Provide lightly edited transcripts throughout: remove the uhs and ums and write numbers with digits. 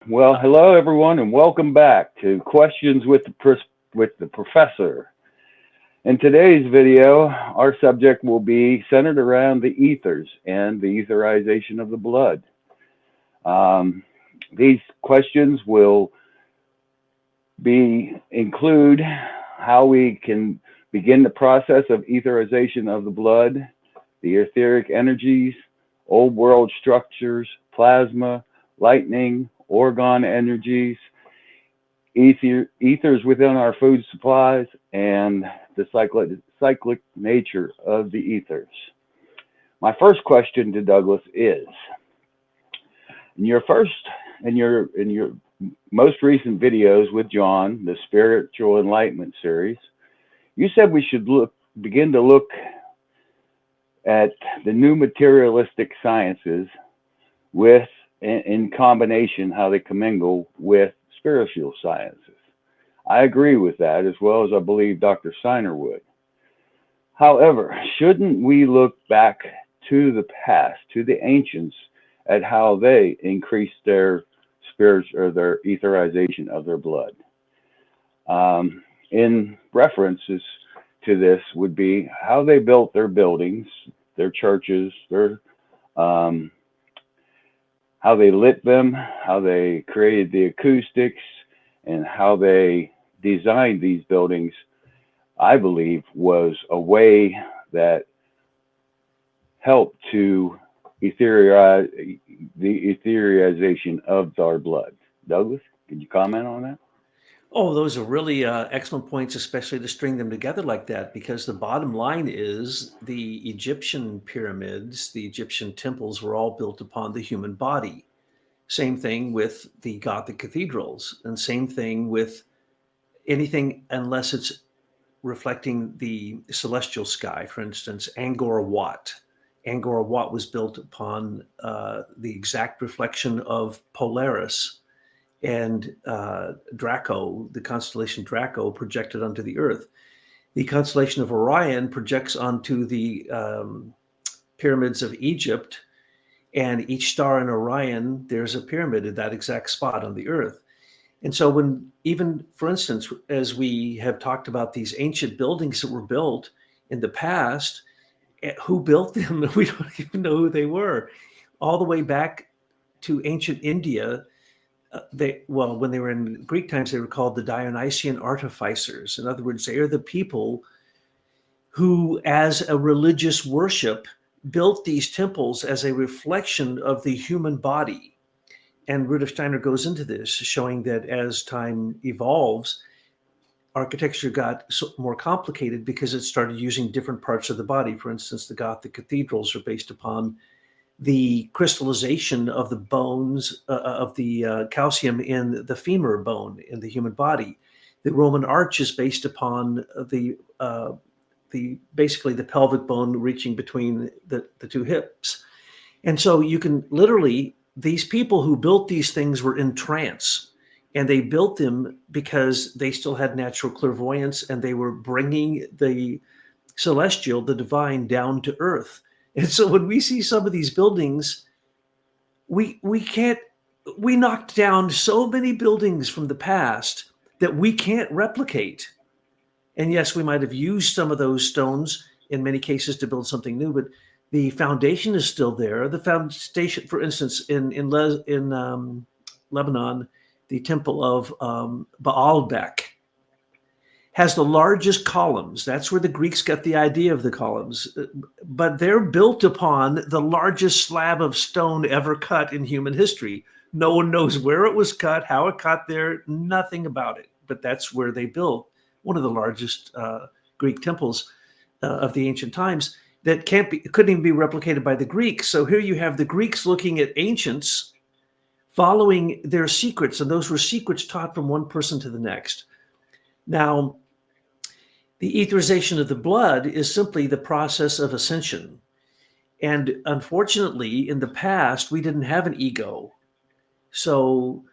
Well, hello everyone, and welcome back to Questions with the Professor. In today's video, our subject will be centered around the ethers and the etherization of the blood. Um, these questions will include how we can begin the process of etherization of the blood, the etheric energies, old world structures, plasma, lightning, orgone energies, ethers within our food supplies, and the cyclic nature of the ethers. My first question to Douglas is: in your first, in your most recent videos with John, the Spiritual Enlightenment series, you said we should begin to look at the new materialistic sciences with, in combination, how they commingle with spiritual sciences. I agree with that, as well as I believe Dr. Steiner would. However, shouldn't we look back to the past, to the ancients, at how they increased their spiritual or their etherization of their blood? In references to this would be how they built their buildings, their churches, their how they lit them, how they created the acoustics, and how they designed these buildings, I believe, was a way that helped to etherize the etherization of our blood. Douglas, can you comment on that? Oh, those are really excellent points, especially to string them together like that, because the bottom line is the Egyptian pyramids, the Egyptian temples were all built upon the human body. Same thing with the Gothic cathedrals, and same thing with anything unless it's reflecting the celestial sky. For instance, Angkor Wat. Angkor Wat was built upon the exact reflection of Polaris and Draco, the constellation Draco, projected onto the Earth. The constellation of Orion projects onto the pyramids of Egypt, and each star in Orion, there's a pyramid at that exact spot on the Earth. And so when even, for instance, as we have talked about these ancient buildings that were built in the past, who built them? We don't even know who they were. All the way back to ancient India, when they were in Greek times, they were called the Dionysian artificers. In other words, they are the people who, as a religious worship, built these temples as a reflection of the human body. And Rudolf Steiner goes into this, showing that as time evolves, architecture got more complicated because it started using different parts of the body. For instance, the Gothic cathedrals are based upon the crystallization of the bones of the calcium in the femur bone in the human body. The Roman arch is based upon basically the pelvic bone reaching between the two hips. And so you can literally, these people who built these things were in trance, and they built them because they still had natural clairvoyance, and they were bringing the celestial, the divine, down to earth. And so when we see some of these buildings, we knocked down so many buildings from the past that we can't replicate. And yes, we might have used some of those stones in many cases to build something new, but the foundation is still there. The foundation, for instance, in Lebanon, the temple of Baalbek has the largest columns. That's where the Greeks got the idea of the columns. But they're built upon the largest slab of stone ever cut in human history. No one knows where it was cut, how it got there, nothing about it. But that's where they built one of the largest Greek temples of the ancient times that couldn't even be replicated by the Greeks. So here you have the Greeks looking at ancients, following their secrets, and those were secrets taught from one person to the next. Now, the etherization of the blood is simply the process of ascension. And unfortunately, in the past, we didn't have an ego. So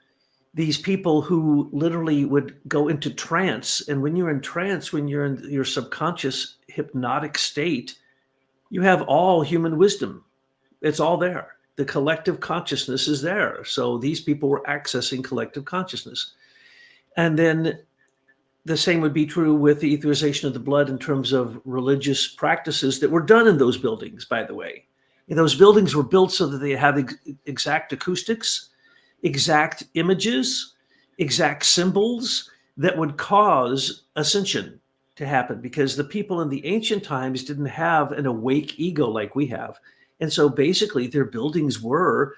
these people who literally would go into trance, and when you're in trance, when you're in your subconscious hypnotic state, you have all human wisdom. It's all there. The collective consciousness is there. So these people were accessing collective consciousness. And then the same would be true with the etherization of the blood in terms of religious practices that were done in those buildings, by the way. And those buildings were built so that they have exact acoustics, exact images, exact symbols that would cause ascension to happen, because the people in the ancient times didn't have an awake ego like we have. And so basically their buildings were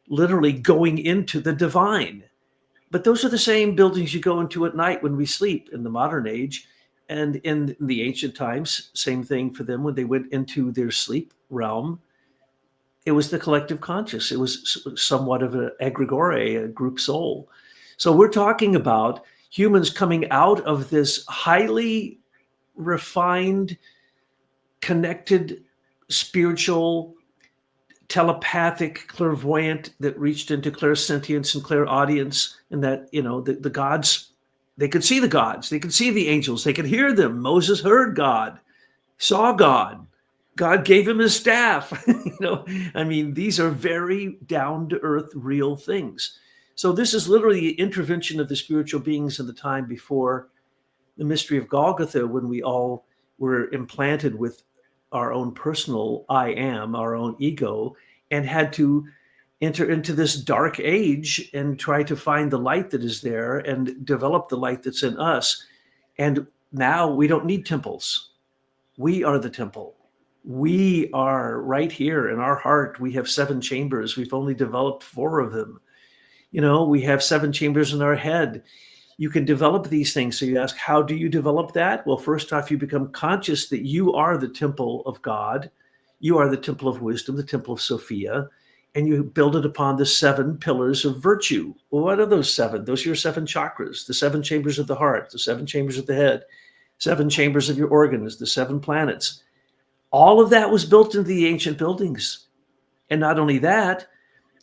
literally going into the divine. But those are the same buildings you go into at night when we sleep in the modern age. And in the ancient times, same thing for them when they went into their sleep realm. It was the collective conscious. It was somewhat of an egregore, a group soul. So we're talking about humans coming out of this highly refined, connected, spiritual, telepathic, clairvoyant that reached into clairsentience and clairaudience, and that, the gods, they could see the gods, they could see the angels, they could hear them. Moses heard God, saw God. God gave him his staff. These are very down to earth, real things. So this is literally the intervention of the spiritual beings in the time before the mystery of Golgotha, when we all were implanted with our own personal I am, our own ego, and had to enter into this dark age and try to find the light that is there and develop the light that's in us. And now we don't need temples. We are the temple. We are right here in our heart. We have 7 chambers. We've only developed 4 of them. We have 7 chambers in our head. You can develop these things. So you ask, how do you develop that? Well, first off, you become conscious that you are the temple of God. You are the temple of wisdom, the temple of Sophia, and you build it upon the 7 pillars of virtue. Well, what are those 7? Those are your 7 chakras, the 7 chambers of the heart, the 7 chambers of the head, 7 chambers of your organs, the 7 planets. All of that was built into the ancient buildings. And not only that,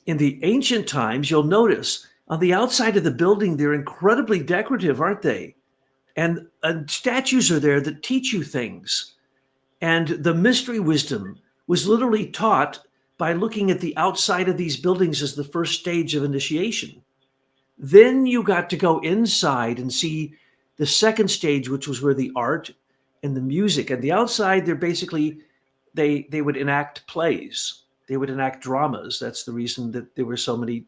in the ancient times, you'll notice on the outside of the building, they're incredibly decorative, aren't they? And statues are there that teach you things. And the mystery wisdom was literally taught by looking at the outside of these buildings as the first stage of initiation. Then you got to go inside and see the second stage, which was where the art and the music. And the outside, they're basically, they would enact plays. They would enact dramas. That's the reason that there were so many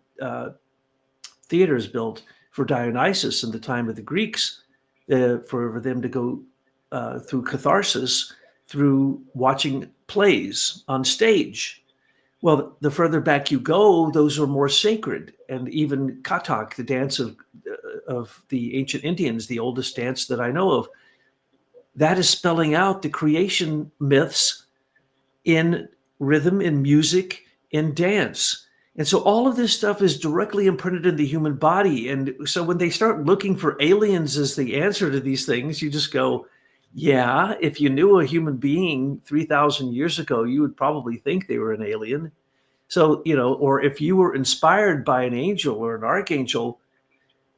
theaters built for Dionysus in the time of the Greeks, for them to go through catharsis through watching plays on stage. Well, the further back you go, those are more sacred. And even Kathak, the dance of the ancient Indians, the oldest dance that I know of, that is spelling out the creation myths in rhythm, in music, in dance. And so all of this stuff is directly imprinted in the human body. And so when they start looking for aliens as the answer to these things, you just go, yeah, if you knew a human being 3,000 years ago, you would probably think they were an alien. So, or if you were inspired by an angel or an archangel,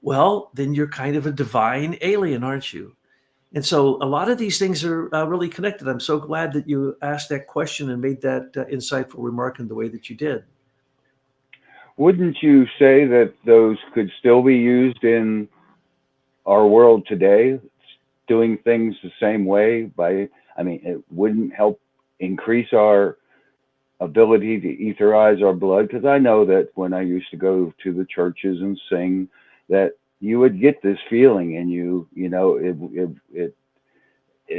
well, then you're kind of a divine alien, aren't you? And so a lot of these things are really connected. I'm so glad that you asked that question and made that insightful remark in the way that you did. Wouldn't you say that those could still be used in our world today, doing things the same way? It wouldn't help increase our ability to etherize our blood? Because I know that when I used to go to the churches and sing, that you would get this feeling, and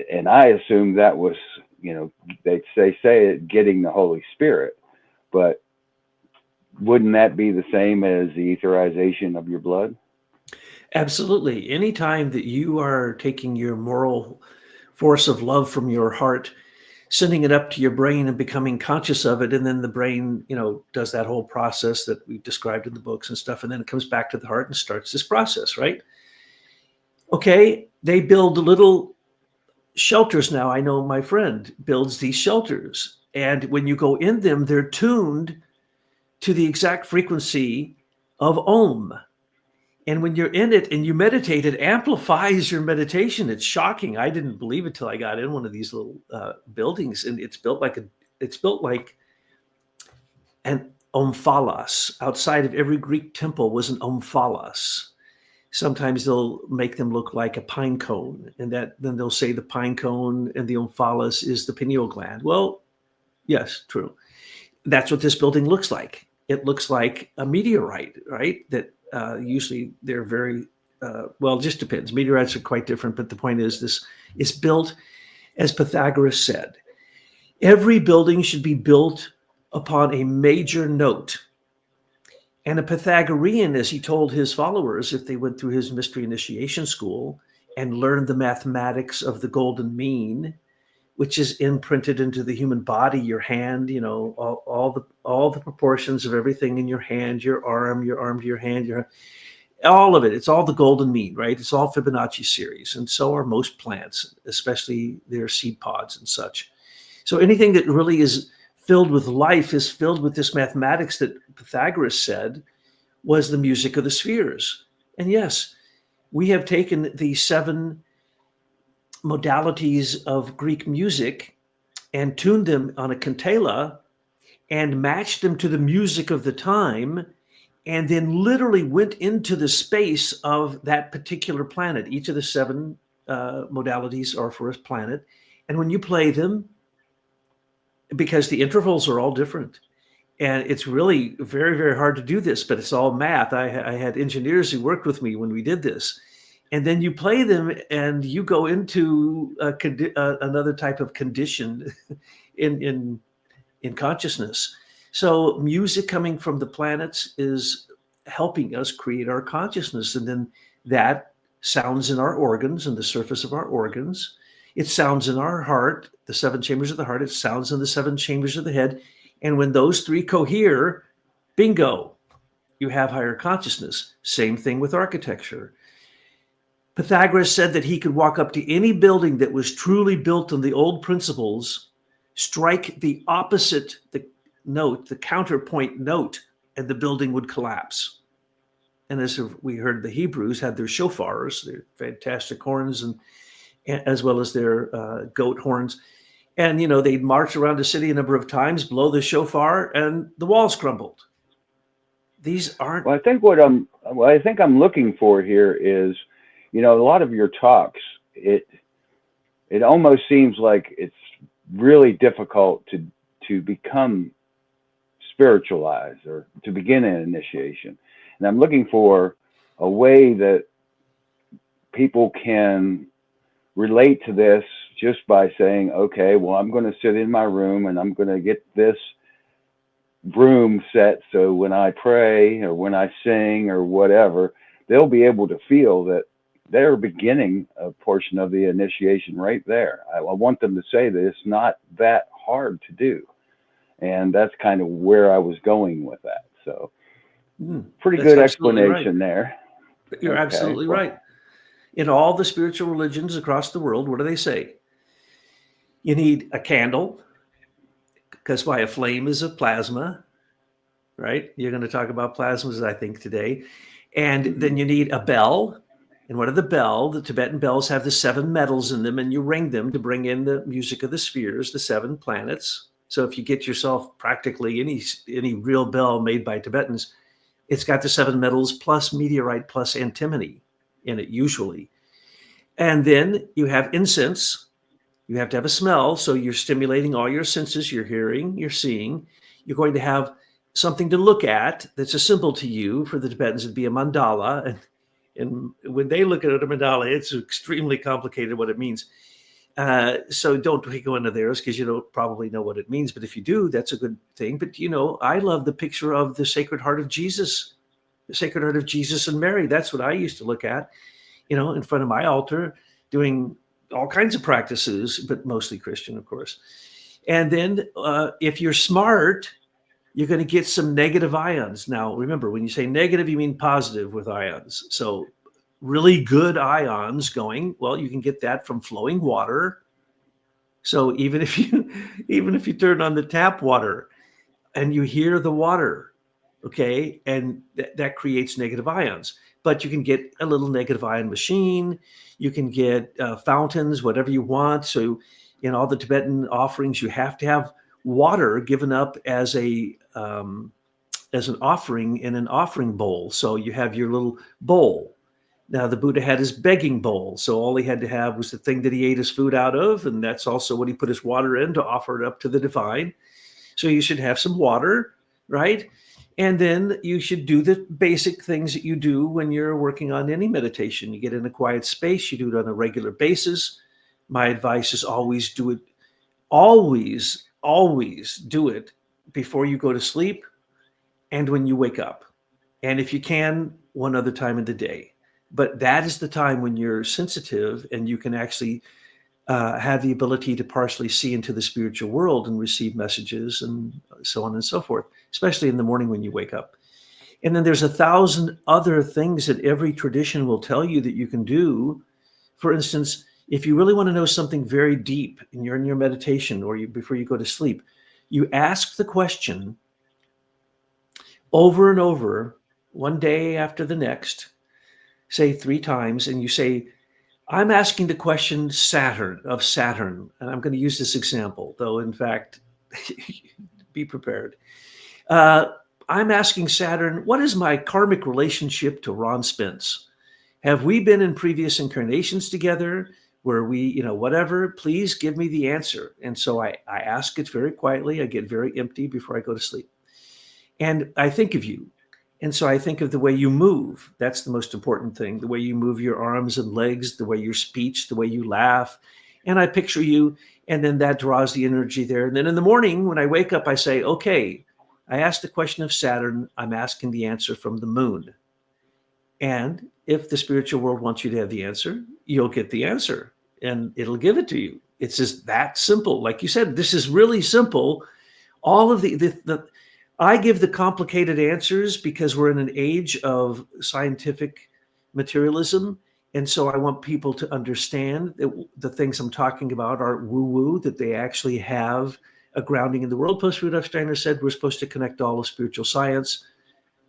and I assume that was, they say it, getting the Holy Spirit, but wouldn't that be the same as the etherization of your blood? Absolutely. Anytime that you are taking your moral force of love from your heart, sending it up to your brain and becoming conscious of it, and then the brain, does that whole process that we've described in the books and stuff, and then it comes back to the heart and starts this process, right? Okay, they build little shelters now. I know my friend builds these shelters, and when you go in them, they're tuned to the exact frequency of Om. And when you're in it and you meditate, it amplifies your meditation. It's shocking. I didn't believe it till I got in one of these little buildings, and it's built like an omphalos. Outside of every Greek temple was an omphalos. Sometimes they'll make them look like a pine cone, and then they'll say the pine cone and the omphalos is the pineal gland. Well, yes, true. That's what this building looks like. It looks like a meteorite, right? That usually they're very well. It just depends. Meteorites are quite different, but the point is, this is built as Pythagoras said. Every building should be built upon a major note. And a Pythagorean, as he told his followers, if they went through his mystery initiation school and learned the mathematics of the golden mean, which is imprinted into the human body, your hand, all the proportions of everything in your hand, your arm to your hand, all of it. It's all the golden mean, right? It's all Fibonacci series. And so are most plants, especially their seed pods and such. So anything that really is filled with life is filled with this mathematics that Pythagoras said was the music of the spheres. And yes, we have taken the 7 modalities of Greek music and tuned them on a cantala and matched them to the music of the time, and then literally went into the space of that particular planet. Each of the 7 modalities are for a planet. And when you play them, because the intervals are all different, and it's really very, very hard to do this, but it's all math. I had engineers who worked with me when we did this. And then you play them and you go into another type of condition in consciousness. So music coming from the planets is helping us create our consciousness. And then that sounds in our organs and the surface of our organs. It sounds in our heart, the 7 chambers of the heart. It sounds in the 7 chambers of the head. And when those 3 cohere, bingo, you have higher consciousness. Same thing with architecture. Pythagoras said that he could walk up to any building that was truly built on the old principles, strike the opposite the note, the counterpoint note, and the building would collapse. And as we heard, the Hebrews had their shofars, their fantastic horns, and as well as their goat horns. And, they'd march around the city a number of times, blow the shofar, and the walls crumbled. These aren't. Well, I think I'm looking for here is, a lot of your talks, it almost seems like it's really difficult to become spiritualized or to begin an initiation. And I'm looking for a way that people can relate to this just by saying, okay, well, I'm going to sit in my room and I'm going to get this room set so when I pray or when I sing or whatever, they'll be able to feel that they're beginning a portion of the initiation right there. I want them to say that it's not that hard to do. And that's kind of where I was going with that. So pretty good explanation there. You're absolutely right. In all the spiritual religions across the world, what do they say? You need a candle, because why? A flame is a plasma, right? You're going to talk about plasmas, I think, today. And then you need a bell. And what are the bell? The Tibetan bells have the 7 metals in them, and you ring them to bring in the music of the spheres, the 7 planets. So if you get yourself practically any real bell made by Tibetans, it's got the 7 metals plus meteorite plus antimony in it usually. And then you have incense. You have to have a smell. So you're stimulating all your senses. You're hearing, you're seeing. You're going to have something to look at that's a symbol to you. For the Tibetans, it'd be a mandala. And when they look at a mandala, it's extremely complicated what it means. So don't go into theirs because you don't probably know what it means. But if you do, that's a good thing. But, I love the picture of the Sacred Heart of Jesus, the Sacred Heart of Jesus and Mary. That's what I used to look at, in front of my altar, doing all kinds of practices, but mostly Christian, of course. And then if you're smart, you're going to get some negative ions. Now, remember, when you say negative, you mean positive with ions. So really good ions going, well, you can get that from flowing water. So even if you turn on the tap water and you hear the water, okay, and that creates negative ions. But you can get a little negative ion machine. You can get fountains, whatever you want. So in all the Tibetan offerings, you have to have water given up as a as an offering in an offering bowl. So you have your little bowl. Now the Buddha had his begging bowl, so all he had to have was the thing that he ate his food out of, and that's also what he put his water in to offer it up to the divine. So you should have some water, right? And then you should do the basic things that you do when you're working on any meditation. You get in a quiet space, you do it on a regular basis. My advice is always do it, always do it before you go to sleep and when you wake up. And if you can, one other time in the day. But that is the time when you're sensitive and you can actually have the ability to partially see into the spiritual world and receive messages and so on and so forth, especially in the morning when you wake up. And then there's 1,000 other things that every tradition will tell you that you can do. For instance, if you really want to know something very deep and you're in your meditation or before you go to sleep, you ask the question over and over, one day after the next, say 3 times, and you say, I'm asking the question of Saturn, and I'm going to use this example, though in fact, be prepared. I'm asking Saturn, what is my karmic relationship to Ron Spence? Have we been in previous incarnations together? Where we, whatever, please give me the answer. And so I ask it very quietly. I get very empty before I go to sleep. And I think of you. And so I think of the way you move. That's the most important thing. The way you move your arms and legs, the way your speech, the way you laugh. And I picture you, and then that draws the energy there. And then in the morning, when I wake up, I say, okay, I asked the question of Saturn. I'm asking the answer from the moon. And if the spiritual world wants you to have the answer, you'll get the answer, and it'll give it to you. It's just that simple. Like you said, this is really simple. All of I give the complicated answers because we're in an age of scientific materialism. And so I want people to understand that the things I'm talking about are woo-woo, that they actually have a grounding in the world. Post Rudolf Steiner said we're supposed to connect all of spiritual science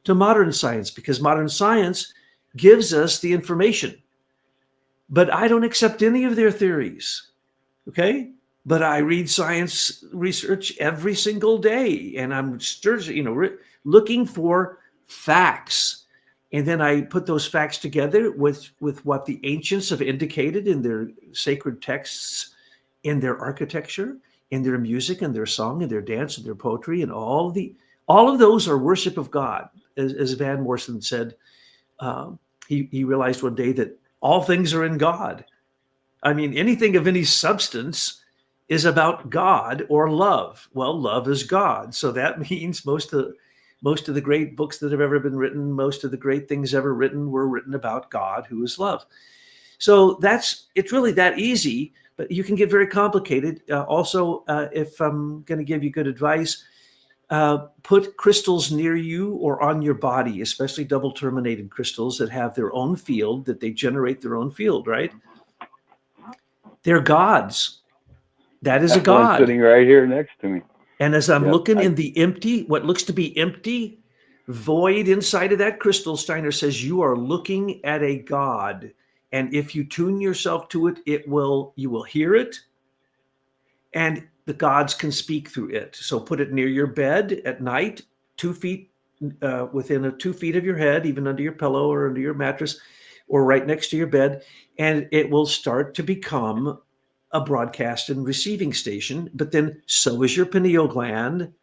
to modern science because modern science gives us the information. But I don't accept any of their theories, okay? But I read science research every single day, and I'm looking for facts. And then I put those facts together with what the ancients have indicated in their sacred texts, in their architecture, in their music, and their song, and their dance, and their poetry, and all of those are worship of God. As Van Morrison said, he realized one day that all things are in God. I mean, anything of any substance is about God or love. Well, love is God. So that means most of the great books that have ever been written, most of the great things ever written were written about God, who is love. So it's really that easy, but you can get very complicated. Also, if I'm going to give you good advice, put crystals near you or on your body, especially double terminated crystals that have their own field, that they generate their own field, right? They're gods. That is a god. Sitting right here next to me. And as I'm looking in the empty, what looks to be empty void inside of that crystal, Steiner says you are looking at a god. And if you tune yourself to it, you will hear it. And the gods can speak through it. So put it near your bed at night, 2 feet, within 2 feet of your head, even under your pillow or under your mattress, or right next to your bed. And it will start to become a broadcast and receiving station, but then so is your pineal gland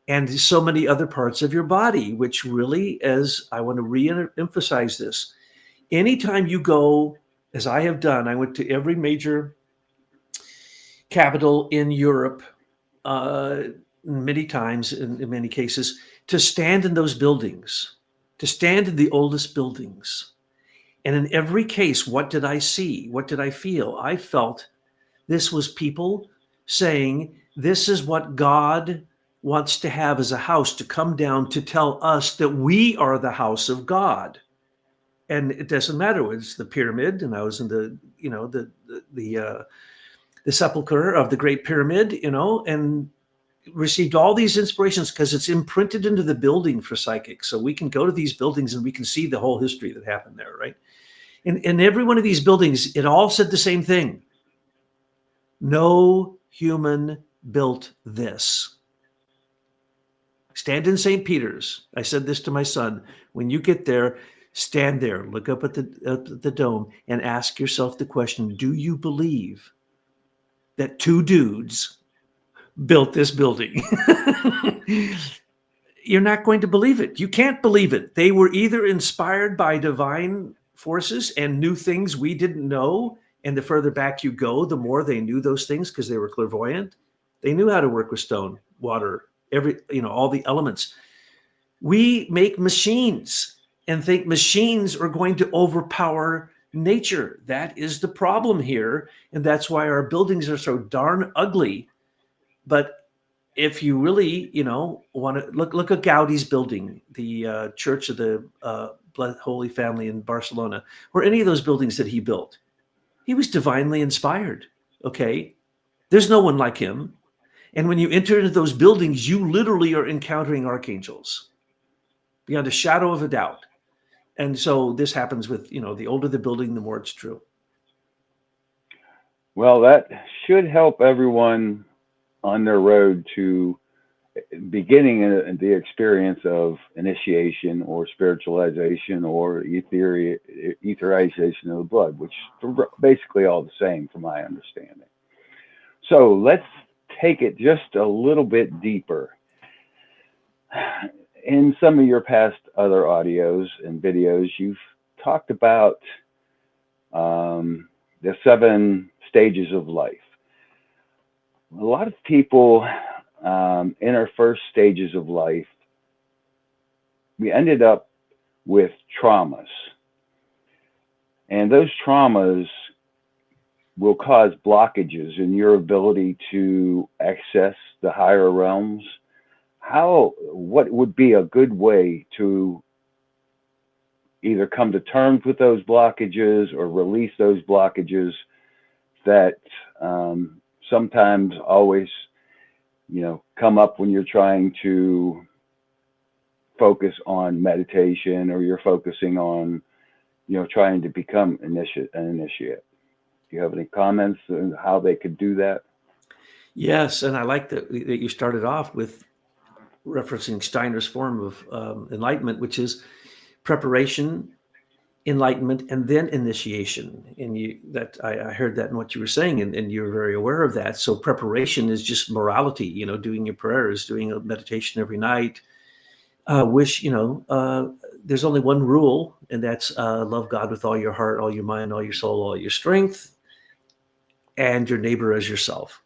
and so many other parts of your body, which really, as I want to re-emphasize this, anytime you go, as I have done, I went to every major capital in Europe many times, in many cases, to stand in those buildings, to stand in the oldest buildings. And in every case, what did I see? What did I feel? I felt this was people saying, this is what God wants to have as a house, to come down to tell us that we are the house of God. And it doesn't matter. It's the pyramid. And I was in the sepulcher of the Great Pyramid, and received all these inspirations because it's imprinted into the building for psychics. So we can go to these buildings and we can see the whole history that happened there, right? In every one of these buildings, it all said the same thing. No human built this. Stand in St. Peter's. I said this to my son. When you get there, stand there, look up at the dome, and ask yourself the question, do you believe that two dudes built this building? You're not going to believe it. You can't believe it. They were either inspired by divine forces and knew things we didn't know. And the further back you go, the more they knew those things because they were clairvoyant. They knew how to work with stone, water, all the elements. We make machines and think machines are going to overpower nature. That is the problem here. And that's why our buildings are so darn ugly. But if you really, want to look at Gaudi's building, the Church of the Holy Family in Barcelona, or any of those buildings that he built, he was divinely inspired. Okay. There's no one like him. And when you enter into those buildings, you literally are encountering archangels beyond a shadow of a doubt. And so this happens with, the older the building, the more it's true. Well, that should help everyone on their road to beginning the experience of initiation or spiritualization or etherization of the blood, which are basically all the same from my understanding. So let's take it just a little bit deeper. In some of your past other audios and videos, you've talked about the 7 stages of life. A lot of people in our first stages of life, we ended up with traumas. And those traumas will cause blockages in your ability to access the higher realms. What would be a good way to either come to terms with those blockages or release those blockages that sometimes always, come up when you're trying to focus on meditation or you're focusing on, trying to become an initiate? Do you have any comments on how they could do that? Yes, and I like that you started off with referencing Steiner's form of enlightenment, which is preparation, enlightenment, and then initiation. And I heard that in what you were saying, and you're very aware of that. So preparation is just morality, doing your prayers, doing a meditation every night. There's only one rule, and that's love God with all your heart, all your mind, all your soul, all your strength, and your neighbor as yourself.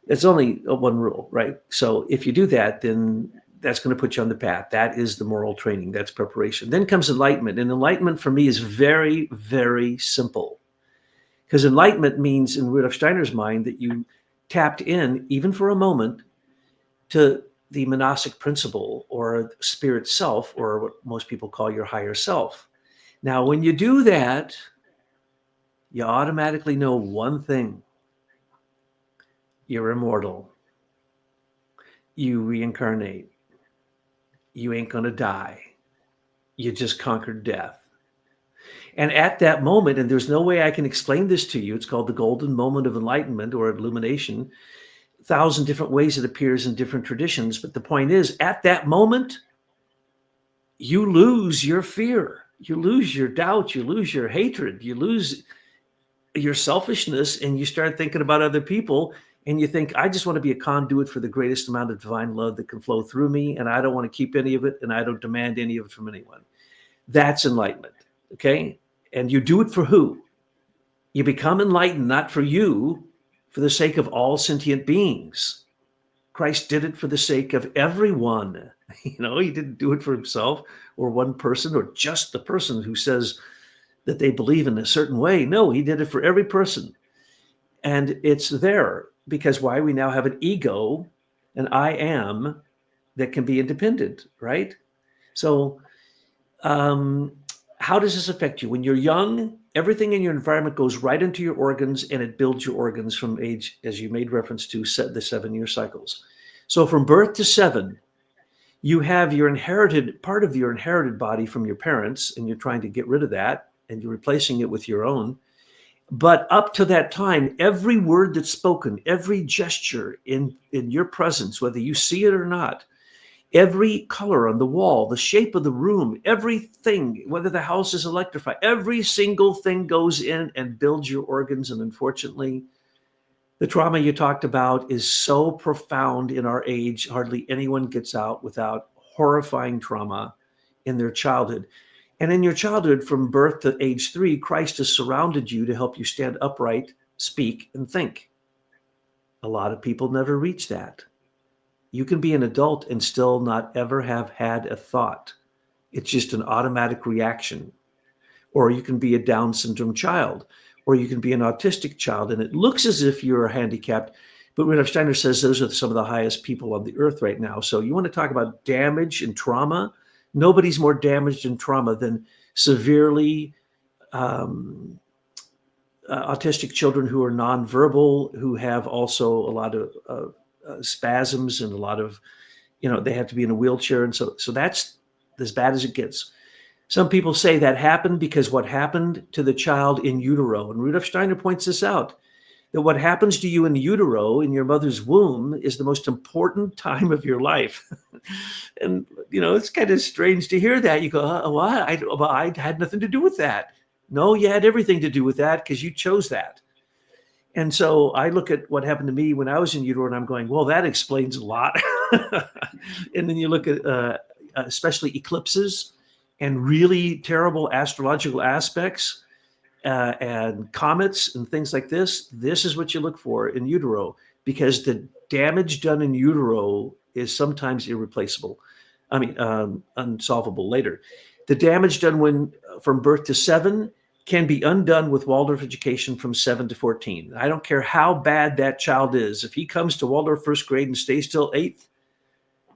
It's only one rule, right? So if you do that, then that's going to put you on the path. That is the moral training. That's preparation. Then comes enlightenment. And enlightenment for me is very, very simple. Because enlightenment means, in Rudolf Steiner's mind, that you tapped in, even for a moment, to the monastic principle or spirit self, or what most people call your higher self. Now, when you do that, you automatically know one thing. You're immortal. You reincarnate. You ain't going to die. You just conquered death. And at that moment, and there's no way I can explain this to you, it's called the golden moment of enlightenment or illumination. 1,000 different ways it appears in different traditions. But the point is, at that moment, you lose your fear. You lose your doubt. You lose your hatred. You lose your selfishness, and you start thinking about other people. And you think, I just want to be a conduit for the greatest amount of divine love that can flow through me. And I don't want to keep any of it. And I don't demand any of it from anyone. That's enlightenment. Okay. And you do it for who? You become enlightened, not for you, for the sake of all sentient beings. Christ did it for the sake of everyone. He didn't do it for himself or one person or just the person who says that they believe in a certain way. No, he did it for every person. And it's there because why? We now have an ego, an I am, that can be independent, right? So how does this affect you? When you're young, everything in your environment goes right into your organs and it builds your organs from age, as you made reference to, the 7-year cycles. So from birth to 7, you have part of your inherited body from your parents, and you're trying to get rid of that, and you're replacing it with your own. But up to that time, every word that's spoken, every gesture in your presence, whether you see it or not, Every color on the wall, the shape of the room, everything, whether the house is electrified, every single thing goes in and builds your organs. And unfortunately, the trauma you talked about is so profound in our age, hardly anyone gets out without horrifying trauma in their childhood. And in your childhood, from birth to age 3, Christ has surrounded you to help you stand upright, speak, and think. A lot of people never reach that. You can be an adult and still not ever have had a thought. It's just an automatic reaction. Or you can be a Down syndrome child, or you can be an autistic child, and it looks as if you're handicapped. But Rudolf Steiner says those are some of the highest people on the earth right now. So you want to talk about damage and trauma? Nobody's more damaged in trauma than severely autistic children who are nonverbal, who have also a lot of spasms and a lot of, they have to be in a wheelchair. And so that's as bad as it gets. Some people say that happened because what happened to the child in utero, and Rudolf Steiner points this out, that what happens to you in utero, in your mother's womb, is the most important time of your life. And, it's kind of strange to hear that. You go, what? I had nothing to do with that. No, you had everything to do with that because you chose that. And so I look at what happened to me when I was in utero and I'm going, well, that explains a lot. And then you look at especially eclipses and really terrible astrological aspects and comets and things like this. This is what you look for in utero, because the damage done in utero is sometimes irreplaceable. I mean, unsolvable later. The damage done from birth to 7 can be undone with Waldorf education from 7 to 14. I don't care how bad that child is. If he comes to Waldorf first grade and stays till 8th,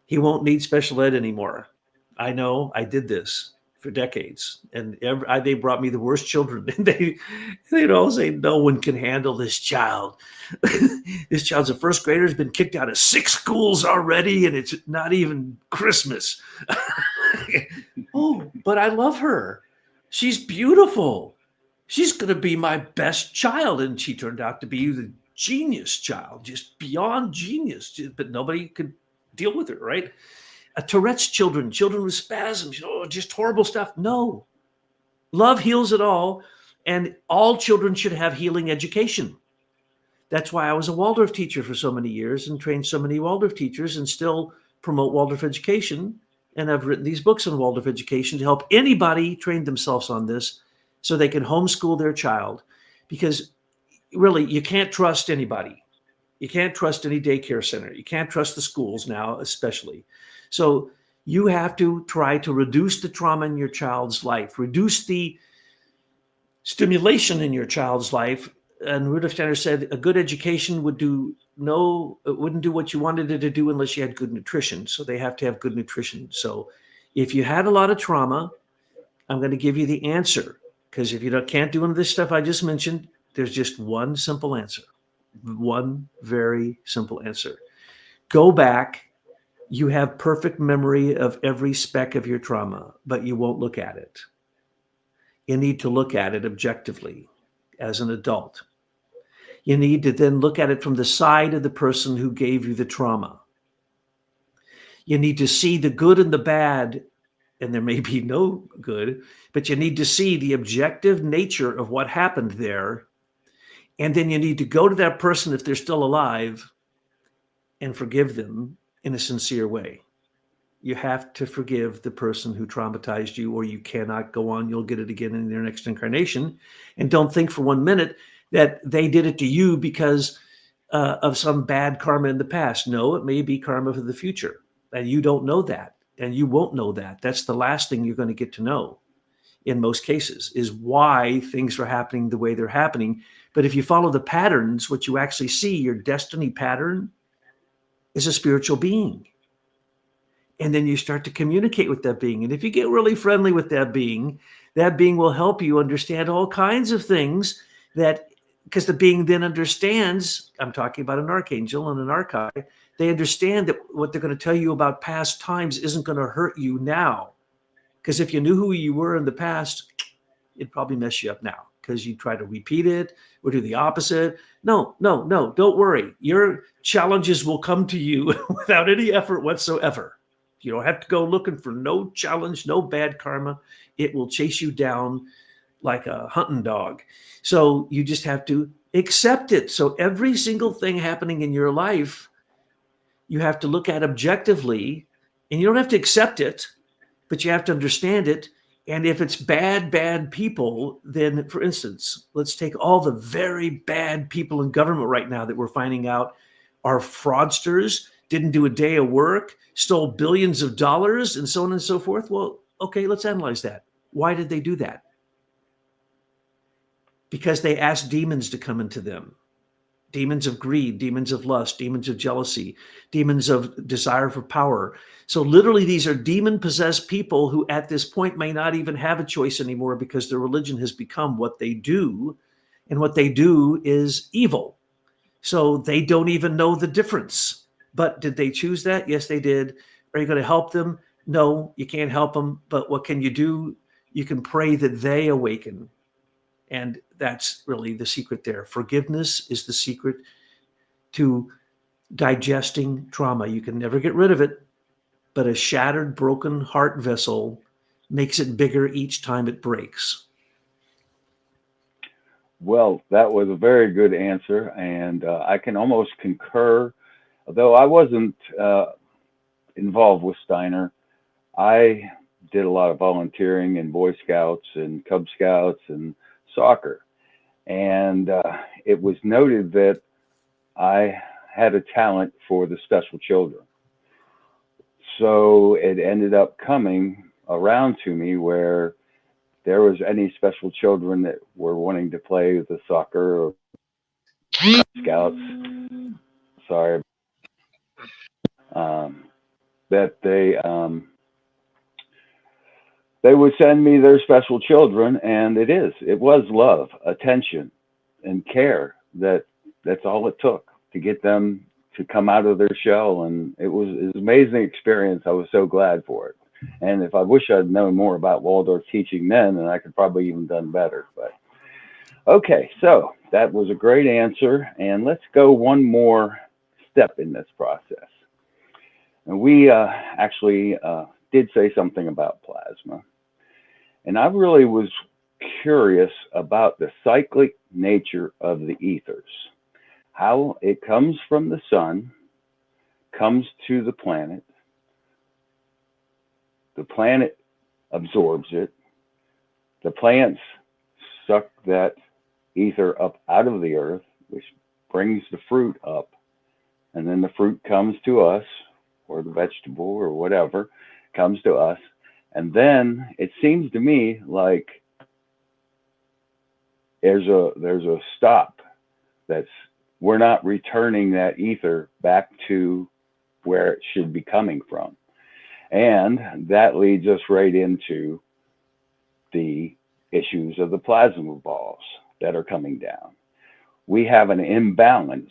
he won't need special ed anymore. I know, I did this for decades, and they brought me the worst children. And they'd all say, no one can handle this child. This child's a first grader, has been kicked out of 6 schools already, and it's not even Christmas. Oh, but I love her. She's beautiful. She's going to be my best child. And she turned out to be the genius child, just beyond genius, but nobody could deal with her, right? Tourette's children with spasms, just horrible stuff. No, love heals it all. And all children should have healing education. That's why I was a Waldorf teacher for so many years and trained so many Waldorf teachers and still promote Waldorf education. And I've written these books on Waldorf education to help anybody train themselves on this so they can homeschool their child. Because really, you can't trust anybody. You can't trust any daycare center. You can't trust the schools now, especially. So you have to try to reduce the trauma in your child's life, reduce the stimulation in your child's life. And Rudolf Steiner said a good education wouldn't do what you wanted it to do unless you had good nutrition. So they have to have good nutrition. So if you had a lot of trauma, I'm going to give you the answer. Because if you can't do any of this stuff I just mentioned, there's just one simple answer. One very simple answer. Go back. You have perfect memory of every speck of your trauma, but you won't look at it. You need to look at it objectively as an adult. You need to then look at it from the side of the person who gave you the trauma. You need to see the good and the bad, and there may be no good, but you need to see the objective nature of what happened there. And then you need to go to that person, if they're still alive, and forgive them in a sincere way. You have to forgive the person who traumatized you, or you cannot go on. You'll get it again in their next incarnation. And don't think for 1 minute that they did it to you because of some bad karma in the past. No, it may be karma for the future. And you don't know that. And you won't know that. That's the last thing you're going to get to know in most cases, is why things are happening the way they're happening. But if you follow the patterns, what you actually see, your destiny pattern, is a spiritual being. And then you start to communicate with that being. And if you get really friendly with that being will help you understand all kinds of things because the being then understands, I'm talking about an archangel and an archive, they understand that what they're going to tell you about past times isn't going to hurt you now. Because if you knew who you were in the past, it'd probably mess you up now because you try to repeat it or do the opposite. No, don't worry. Your challenges will come to you without any effort whatsoever. You don't have to go looking for no challenge, no bad karma. It will chase you down like a hunting dog. So you just have to accept it. So every single thing happening in your life, you have to look at objectively, and you don't have to accept it, but you have to understand it. And if it's bad people, then, for instance, let's take all the very bad people in government right now that we're finding out are fraudsters, didn't do a day of work, stole billions of dollars, and so on and so forth. Well, okay, let's analyze that. Why did they do that? Because they asked demons to come into them. Demons of greed, demons of lust, demons of jealousy, demons of desire for power. So literally these are demon-possessed people who at this point may not even have a choice anymore because their religion has become what they do, and what they do is evil. So they don't even know the difference. But did they choose that? Yes, they did. Are you going to help them? No, you can't help them. But what can you do? You can pray that they awaken. And that's really the secret there. Forgiveness is the secret to digesting trauma. You can never get rid of it, but a shattered, broken heart vessel makes it bigger each time it breaks. Well, that was a very good answer, and I can almost concur. Though I wasn't involved with Steiner, I did a lot of volunteering in Boy Scouts and Cub Scouts and soccer. And it was noted that I had a talent for the special children. So it ended up coming around to me where there was any special children that were wanting to play the soccer or scouts, sorry, that they would send me their special children, and it was love, attention, and care. That's all it took to get them to come out of their shell, and it was an amazing experience. I was so glad for it. And if I wish I'd known more about Waldorf teaching then, then I could probably even done better. But okay, so that was a great answer, and let's go one more step in this process. And we actually did say something about plasma, and I really was curious about the cyclic nature of the ethers, how it comes from the sun, comes to the planet absorbs it, the plants suck that ether up out of the earth, which brings the fruit up, and then the fruit comes to us, or the vegetable or whatever comes to us, and then it seems to me like there's a stop. We're not returning that ether back to where it should be coming from. And that leads us right into the issues of the plasma balls that are coming down. We have an imbalance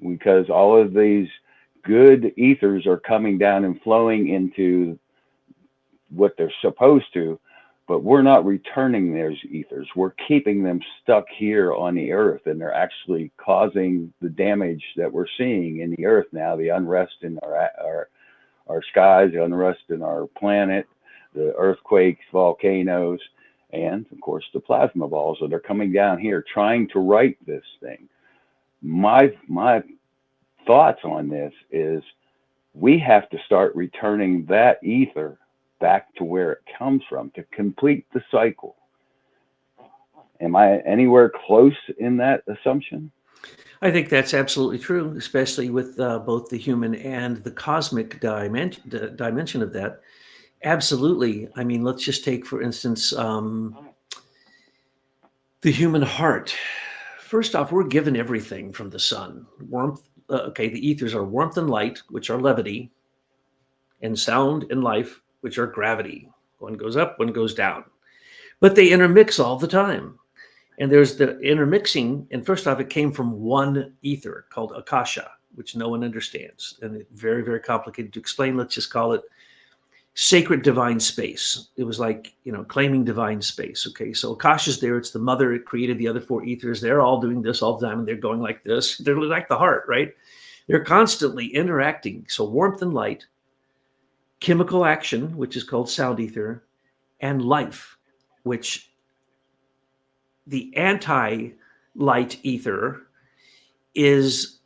because all of these good ethers are coming down and flowing into what they're supposed to, but we're not returning those ethers. We're keeping them stuck here on the earth, and they're actually causing the damage that we're seeing in the earth now, the unrest in our skies, the unrest in our planet, the earthquakes, volcanoes, and of course the plasma balls that are coming down here trying to right this thing. My thoughts on this is we have to start returning that ether back to where it comes from to complete the cycle. Am I anywhere close in that assumption? I think that's absolutely true, especially with both the human and the cosmic dimension of that. Absolutely. I mean, let's just take, for instance, the human heart. First off, we're given everything from the sun. Warmth, the ethers are warmth and light, which are levity, and sound and life, which are gravity. One goes up, one goes down. But they intermix all the time. And there's the intermixing, and first off, it came from one ether called Akasha, which no one understands. And it's very, very complicated to explain. Let's just call it sacred divine space. It was like, claiming divine space. Okay, so Akasha's there. It's the mother. It created the other four ethers. They're all doing this all the time, and they're going like this. They're like the heart, right? They're constantly interacting. So warmth and light chemical action, which is called sound ether, and life, which the anti-light ether is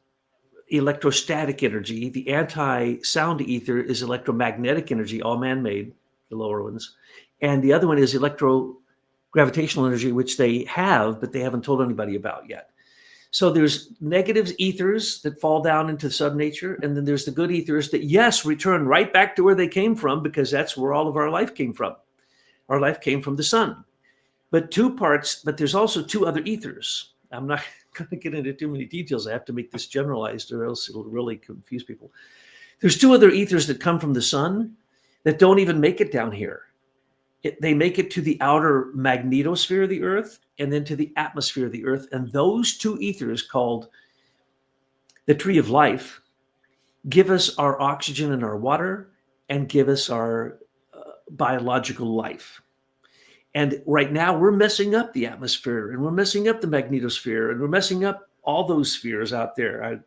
electrostatic energy. The anti-sound ether is electromagnetic energy, all man-made, the lower ones. And the other one is electrogravitational energy, which they have, but they haven't told anybody about yet. So there's negative ethers that fall down into subnature, and then there's the good ethers that, yes, return right back to where they came from, because that's where all of our life came from. Our life came from the sun. But there's also two other ethers. I'm not going to get into too many details. I have to make this generalized or else it'll really confuse people. There's two other ethers that come from the sun that don't even make it down here. They make it to the outer magnetosphere of the Earth and then to the atmosphere of the Earth. And those two ethers, called the tree of life, give us our oxygen and our water and give us our biological life. And right now we're messing up the atmosphere and we're messing up the magnetosphere and we're messing up all those spheres out there. I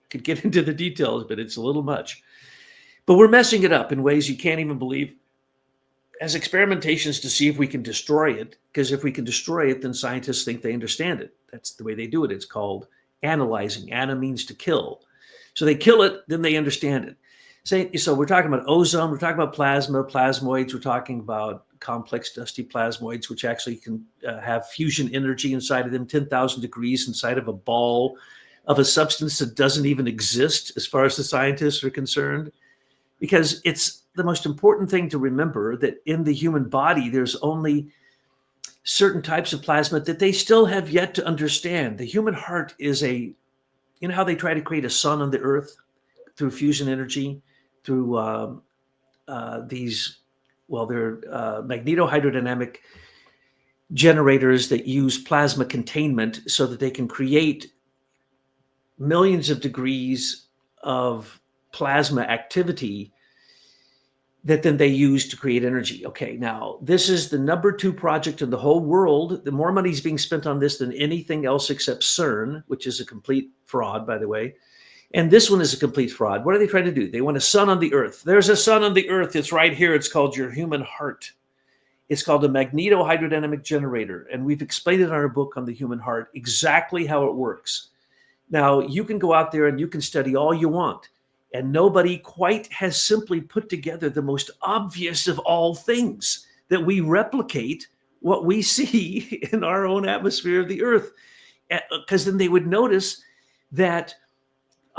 could get into the details, but it's a little much. But we're messing it up in ways you can't even believe, as experimentations to see if we can destroy it. Because if we can destroy it, then scientists think they understand it. That's the way they do it. It's called analyzing. Ana means to kill. So they kill it, then they understand it. So we're talking about ozone, we're talking about plasma, plasmoids, we're talking about complex dusty plasmoids, which actually can have fusion energy inside of them, 10,000 degrees inside of a ball of a substance that doesn't even exist as far as the scientists are concerned. Because it's the most important thing to remember that in the human body, there's only certain types of plasma that they still have yet to understand. The human heart is you know how they try to create a sun on the earth through fusion energy, through they're magnetohydrodynamic generators that use plasma containment so that they can create millions of degrees of plasma activity that then they use to create energy. Okay, now this is the number 2 project in the whole world. The more money is being spent on this than anything else except CERN, which is a complete fraud, by the way. And this one is a complete fraud. What are they trying to do? They want a sun on the earth. There's a sun on the earth. It's right here. It's called your human heart. It's called a magnetohydrodynamic generator. And we've explained it in our book on the human heart, exactly how it works. Now, you can go out there and you can study all you want. And nobody quite has simply put together the most obvious of all things, that we replicate what we see in our own atmosphere of the earth. Because then they would notice that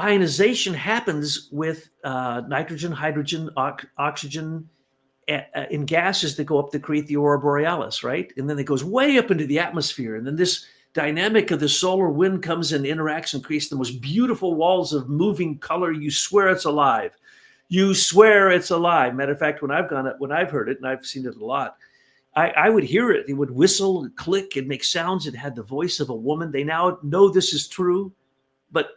ionization happens with nitrogen, hydrogen, oxygen in gases that go up to create the aurora borealis, right? And then it goes way up into the atmosphere. And then this dynamic of the solar wind comes and interacts and creates the most beautiful walls of moving color. You swear it's alive. You swear it's alive. Matter of fact, when I've heard it, and I've seen it a lot, I would hear it. It would whistle, click, and make sounds. It had the voice of a woman. They now know this is true, but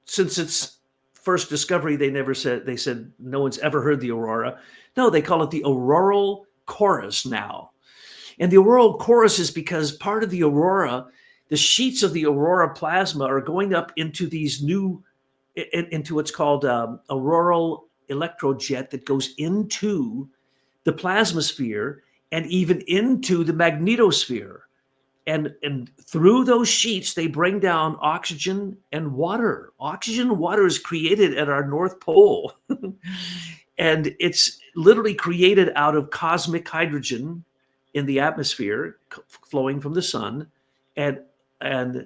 since its first discovery, they said no one's ever heard the aurora. No, they call it the auroral chorus now. And the auroral chorus is because part of the aurora, the sheets of the aurora plasma are going up into into what's called auroral electrojet that goes into the plasmasphere and even into the magnetosphere. And through those sheets, they bring down oxygen and water. Oxygen and water is created at our North Pole. And it's literally created out of cosmic hydrogen in the atmosphere flowing from the sun, and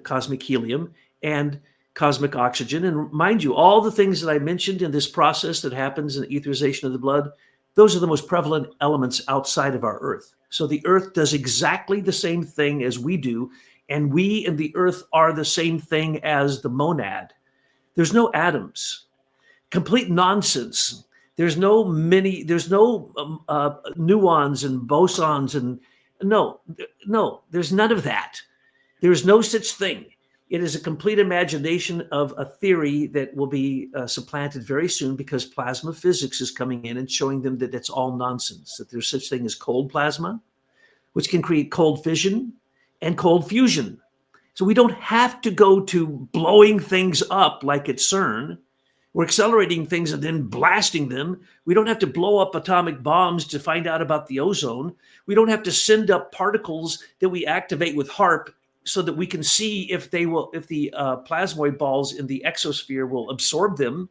cosmic helium and cosmic oxygen. And mind you, all the things that I mentioned in this process that happens in the etherization of the blood, those are the most prevalent elements outside of our Earth. So the Earth does exactly the same thing as we do, and we and the Earth are the same thing as the monad. There's no atoms. Complete nonsense. There's no nuons and bosons and no, there's none of that. There's no such thing. It is a complete imagination of a theory that will be supplanted very soon, because plasma physics is coming in and showing them that it's all nonsense, that there's such thing as cold plasma, which can create cold fission and cold fusion. So we don't have to go to blowing things up like at CERN. We're accelerating things and then blasting them. We don't have to blow up atomic bombs to find out about the ozone. We don't have to send up particles that we activate with HARP so that we can see if the plasmoid balls in the exosphere will absorb them.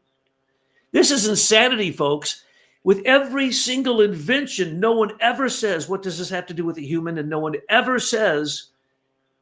This is insanity, folks. With every single invention, no one ever says, what does this have to do with a human? And no one ever says,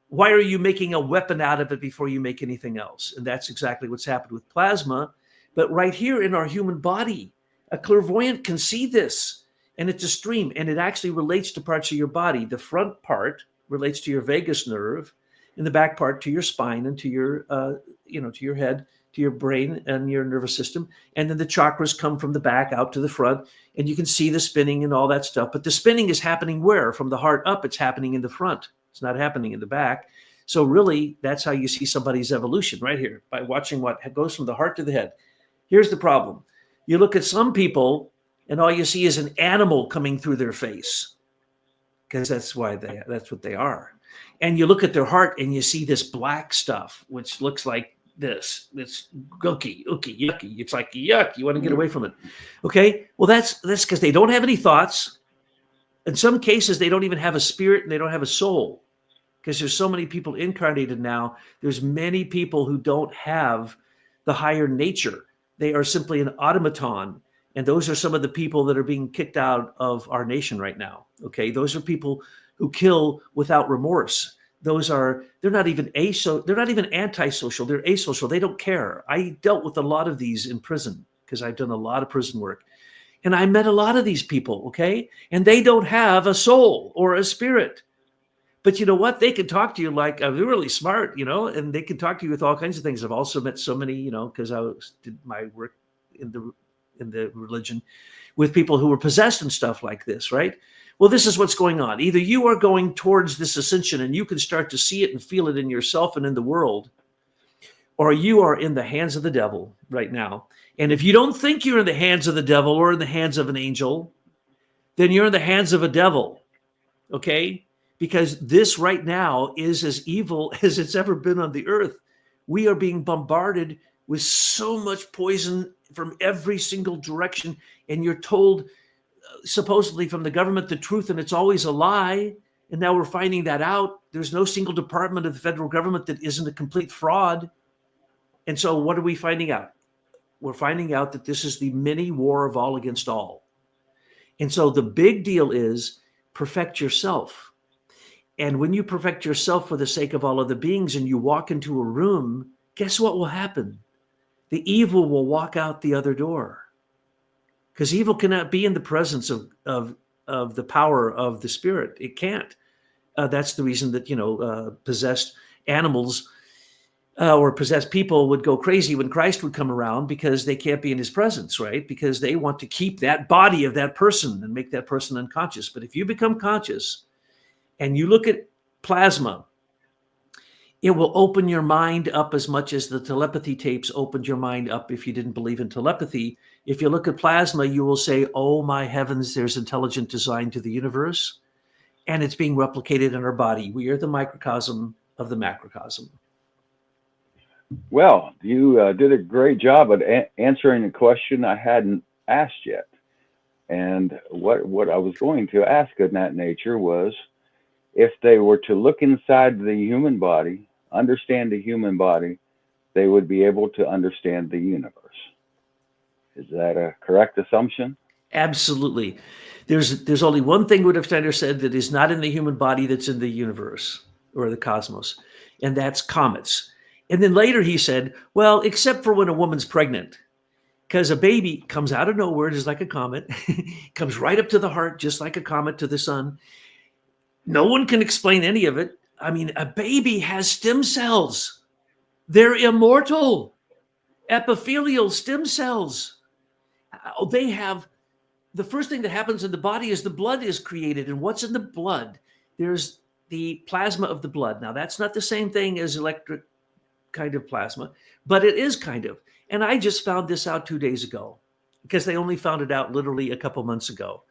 why are you making a weapon out of it before you make anything else? And that's exactly what's happened with plasma. But right here in our human body, a clairvoyant can see this, and it's a stream, and it actually relates to parts of your body. The front part relates to your vagus nerve, and the back part to your spine and to your, to your head, to your brain and your nervous system. And then the chakras come from the back out to the front, and you can see the spinning and all that stuff. But the spinning is happening where? From the heart up, it's happening in the front. It's not happening in the back. So really, that's how you see somebody's evolution right here, by watching what goes from the heart to the head. Here's the problem. You look at some people and all you see is an animal coming through their face, because that's what they are. And you look at their heart and you see this black stuff, which looks like this. It's yucky. It's like yuck. You want to get away from it. Okay. Well, that's because they don't have any thoughts. In some cases, they don't even have a spirit and they don't have a soul, because there's so many people incarnated now. There's many people who don't have the higher nature. They are simply an automaton. And those are some of the people that are being kicked out of our nation right now. Okay. Those are people who kill without remorse. They're not even antisocial. They're asocial. They don't care. I dealt with a lot of these in prison because I've done a lot of prison work. And I met a lot of these people. Okay. And they don't have a soul or a spirit. But you know what? They can talk to you like, they're really smart, and they can talk to you with all kinds of things. I've also met so many, because I did my work in the religion with people who were possessed and stuff like this, right? Well, this is what's going on. Either you are going towards this ascension and you can start to see it and feel it in yourself and in the world, or you are in the hands of the devil right now. And if you don't think you're in the hands of the devil or in the hands of an angel, then you're in the hands of a devil, okay? Because this right now is as evil as it's ever been on the earth. We are being bombarded with so much poison from every single direction. And you're told, supposedly from the government, the truth, and it's always a lie. And now we're finding that out. There's no single department of the federal government that isn't a complete fraud. And so what are we finding out? We're finding out that this is the mini war of all against all. And so the big deal is perfect yourself. And when you perfect yourself for the sake of all other beings and you walk into a room, guess what will happen? The evil will walk out the other door, because evil cannot be in the presence of the power of the spirit. It can't. That's the reason that, possessed animals or possessed people would go crazy when Christ would come around, because they can't be in his presence, right? Because they want to keep that body of that person and make that person unconscious. But if you become conscious, and you look at plasma, it will open your mind up as much as the telepathy tapes opened your mind up if you didn't believe in telepathy. If you look at plasma, you will say, oh my heavens, there's intelligent design to the universe, and it's being replicated in our body. We are the microcosm of the macrocosm. Well, you did a great job at answering a question I hadn't asked yet. And what I was going to ask in that nature was, if they were to look inside the human body, understand the human body, they would be able to understand the universe. Is that a correct assumption? Absolutely. There's only one thing Rudolf Steiner said that is not in the human body that's in the universe or the cosmos, and that's comets. And then later he said, well, except for when a woman's pregnant, because a baby comes out of nowhere just like a comet, comes right up to the heart just like a comet to the sun. No one can explain any of it. I mean, a baby has stem cells. They're immortal. Epithelial stem cells. They have, the first thing that happens in the body is the blood is created. And what's in the blood? There's the plasma of the blood. Now, that's not the same thing as electric kind of plasma, but it is kind of. And I just found this out 2 days ago, because they only found it out literally a couple months ago,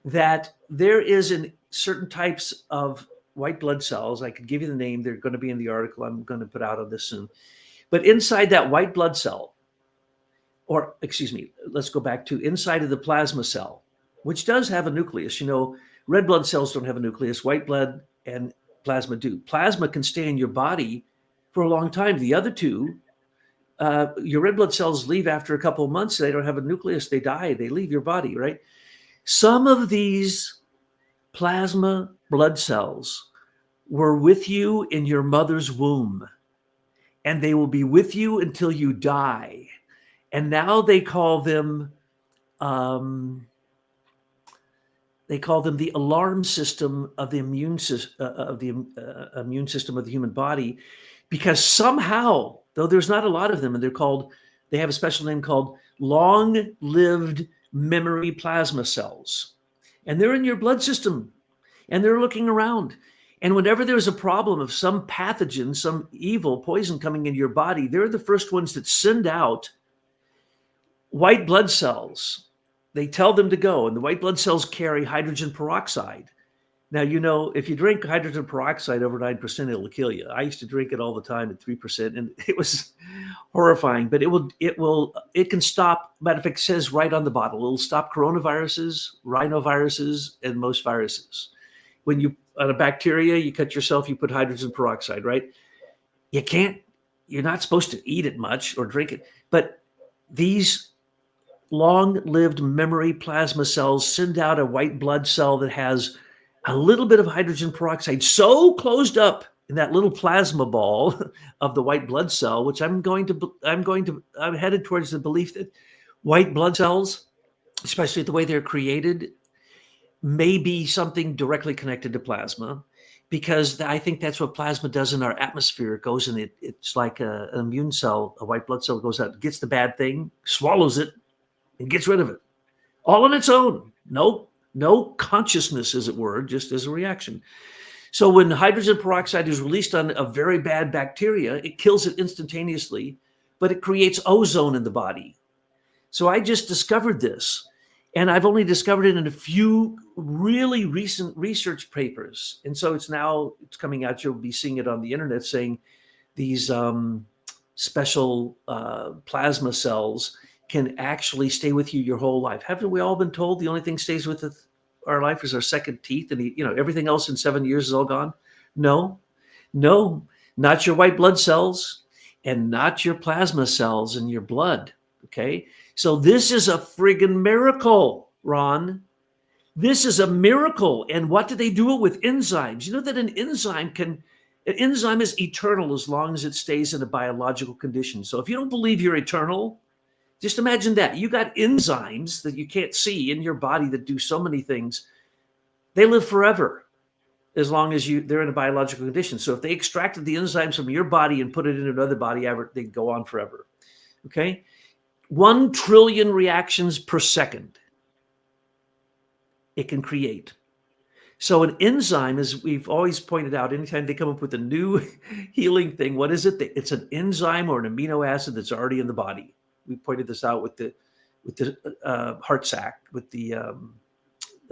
that there is in certain types of white blood cells. I could give you the name. They're going to be in the article I'm going to put out on this soon. But inside that white blood cell, or excuse me, let's go back to inside of the plasma cell, which does have a nucleus. Red blood cells don't have a nucleus, white blood and plasma do. Plasma can stay in your body for a long time. The other two, your red blood cells leave after a couple of months. They don't have a nucleus. They die. They leave your body, right? Some of these plasma blood cells were with you in your mother's womb, and they will be with you until you die. And now they call them the alarm system of the immune system of the human body, because somehow, though there's not a lot of them, and they have a special name called long-lived memory plasma cells, and they're in your blood system, and they're looking around. And whenever there's a problem of some pathogen, some evil poison coming into your body, they're the first ones that send out white blood cells. They tell them to go, and the white blood cells carry hydrogen peroxide. Now, if you drink hydrogen peroxide over 9%, it'll kill you. I used to drink it all the time at 3%, and it was horrifying. But it can stop. Matter of fact, it says right on the bottle, it'll stop coronaviruses, rhinoviruses, and most viruses. When on a bacteria, you cut yourself, you put hydrogen peroxide, right? You're not supposed to eat it much or drink it, but these long-lived memory plasma cells send out a white blood cell that has a little bit of hydrogen peroxide so closed up in that little plasma ball of the white blood cell, which I'm headed towards the belief that white blood cells, especially the way they're created, may be something directly connected to plasma, because I think that's what plasma does in our atmosphere. It goes in, it's like an immune cell, a white blood cell goes out, gets the bad thing, swallows it, and gets rid of it all on its own. No consciousness, as it were, just as a reaction. So when hydrogen peroxide is released on a very bad bacteria, it kills it instantaneously, but it creates ozone in the body. So I just discovered this, and I've only discovered it in a few really recent research papers. And so it's coming out. You'll be seeing it on the internet, saying these special plasma cells can actually stay with you your whole life. Haven't we all been told the only thing stays with our life is our second teeth, and everything else in 7 years is all gone? No, not your white blood cells and not your plasma cells in your blood. Okay, so this is a friggin' miracle, Ron. This is a miracle. And what do they do it with? Enzymes. You know that an enzyme is eternal as long as it stays in a biological condition. So if you don't believe you're eternal, just imagine that. You got enzymes that you can't see in your body that do so many things. They live forever as long as they're in a biological condition. So if they extracted the enzymes from your body and put it in another body, they'd go on forever. Okay? 1 trillion reactions per second it can create. So an enzyme, as we've always pointed out, anytime they come up with a new healing thing, what is it? It's an enzyme or an amino acid that's already in the body. We pointed this out with the heart sac, with the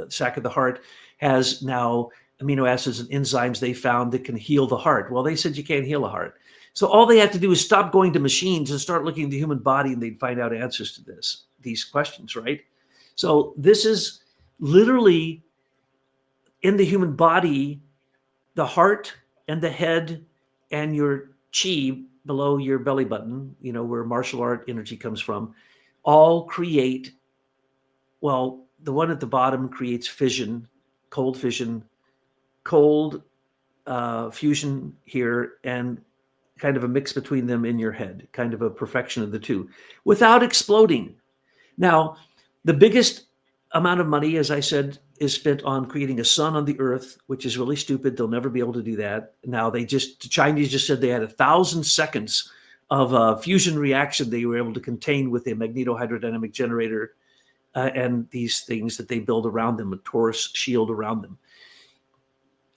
sac of the heart has now amino acids and enzymes they found that can heal the heart. Well, they said you can't heal a heart. So all they have to do is stop going to machines and start looking at the human body, and they'd find out answers to these questions, right? So this is literally in the human body, the heart and the head and your chi below your belly button, where martial art energy comes from, all create, well, the one at the bottom creates fission, cold fusion here, and kind of a mix between them in your head, kind of a perfection of the two, without exploding. Now, the biggest amount of money, as I said, is spent on creating a sun on the earth, which is really stupid. They'll never be able to do that. Now, the Chinese just said they had 1,000 seconds of a fusion reaction they were able to contain with a magnetohydrodynamic generator and these things that they build around them, a torus shield around them.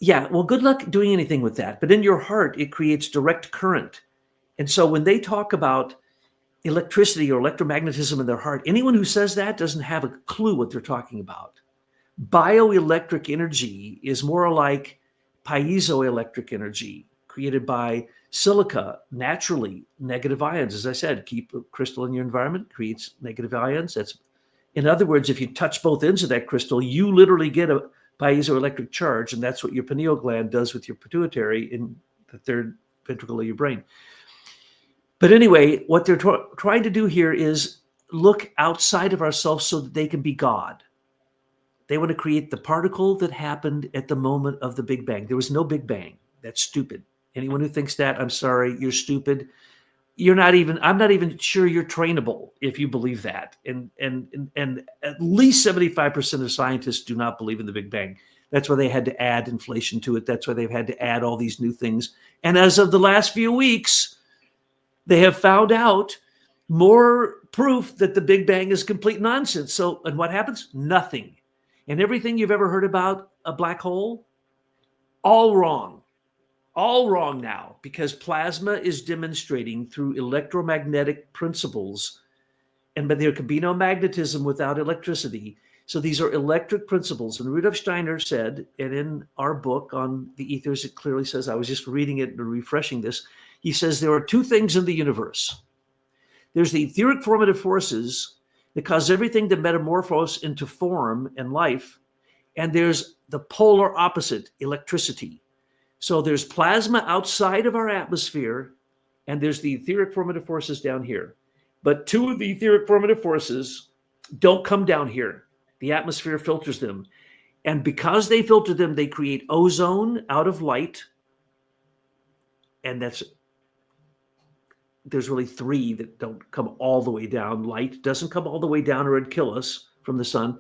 Yeah, well, good luck doing anything with that. But in your heart, it creates direct current. And so when they talk about electricity or electromagnetism in their heart, anyone who says that doesn't have a clue what they're talking about. Bioelectric energy is more like piezoelectric energy. created by silica, naturally negative ions. As I said, keep a crystal in your environment, creates negative ions. That's, in other words, if you touch both ends of that crystal, you literally get a piezoelectric charge, and that's what your pineal gland does with your pituitary in the third ventricle of your brain. But anyway, what they're trying to do here is look outside of ourselves so that they can be God. They want to create the particle that happened at the moment of the Big Bang. There was no Big Bang. That's stupid. Anyone who thinks that, I'm sorry, you're stupid. I'm not even sure you're trainable if you believe that. And at least 75% of scientists do not believe in the Big Bang. That's why they had to add inflation to it. That's why they've had to add all these new things. And as of the last few weeks, they have found out more proof that the Big Bang is complete nonsense. So, and what happens? Nothing. And everything you've ever heard about a black hole, all wrong. All wrong now, because plasma is demonstrating through electromagnetic principles, but there could be no magnetism without electricity. So these are electric principles. And Rudolf Steiner said, and in our book on the ethers, it clearly says, I was just reading it and refreshing this. He says there are two things in the universe. There's the etheric formative forces that cause everything to metamorphose into form and life. And there's the polar opposite, electricity. So there's plasma outside of our atmosphere, and there's the etheric formative forces down here. But two of the etheric formative forces don't come down here. The atmosphere filters them. And because they filter them, they create ozone out of light. And there's really three that don't come all the way down. Light doesn't come all the way down or it'd kill us from the sun.